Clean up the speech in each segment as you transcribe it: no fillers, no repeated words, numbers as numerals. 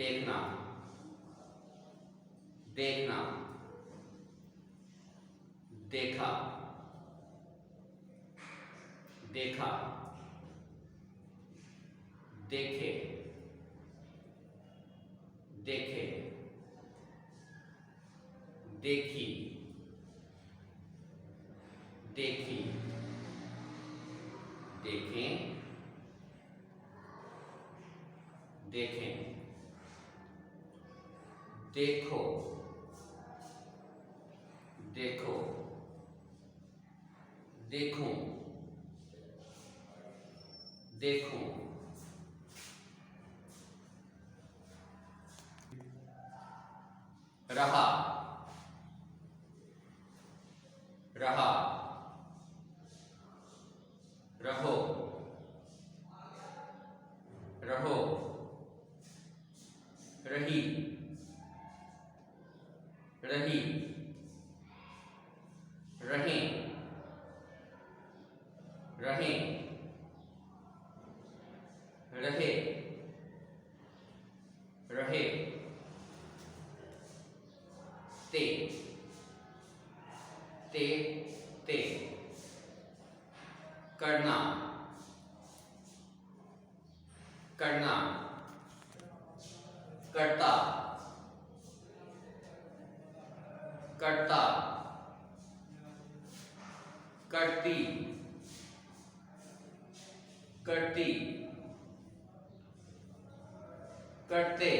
देखना, देखना, देखा, देखा, देखे, देखे, देखी, देखी, देखें, देखें, देखो, देखो, देखूं, देखूं, रहा, रहा, रहो, रहो, रही, रही, रहें, रहें, रहे, रहे, ते, ते, ते, करना, करना, करता, करता, करती, करती, करते,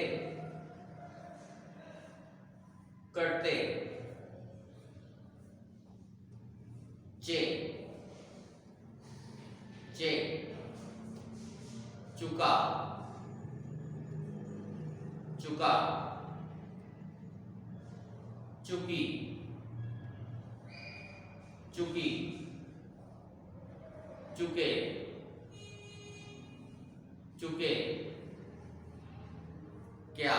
करते, चे, चे, चुका, चुका, चुकी, चुकी, चुके, चुके, क्या,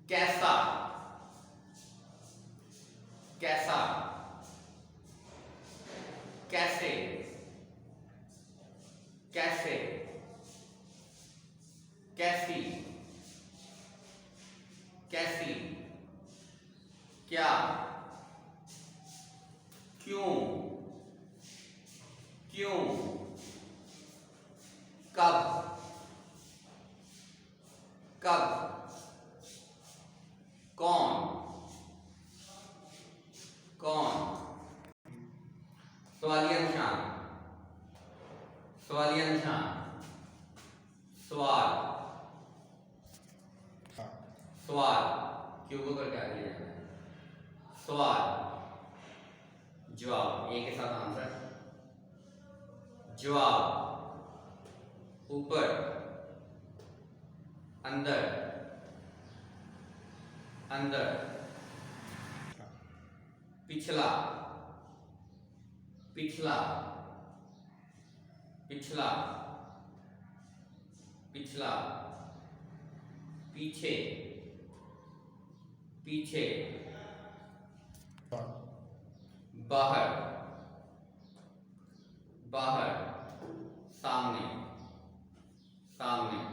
कैसा, कैसा, कैसे, कैसे, कैसी, कैसी, क्या, क्यों, क्यों, कब, कब, कौन, कौन, सवालिया निशान, सवालिया निशान, सवाल, सवाल, क्यों को करके आगे जाना है, सवाल, जवाब, एक के साथ आंसर, जवाब, ऊपर, अंदर, अंदर, पिछला, पिछला, पिछला, पिछला, पीछे, पीछे, बाहर, बाहर, सामने, सामने,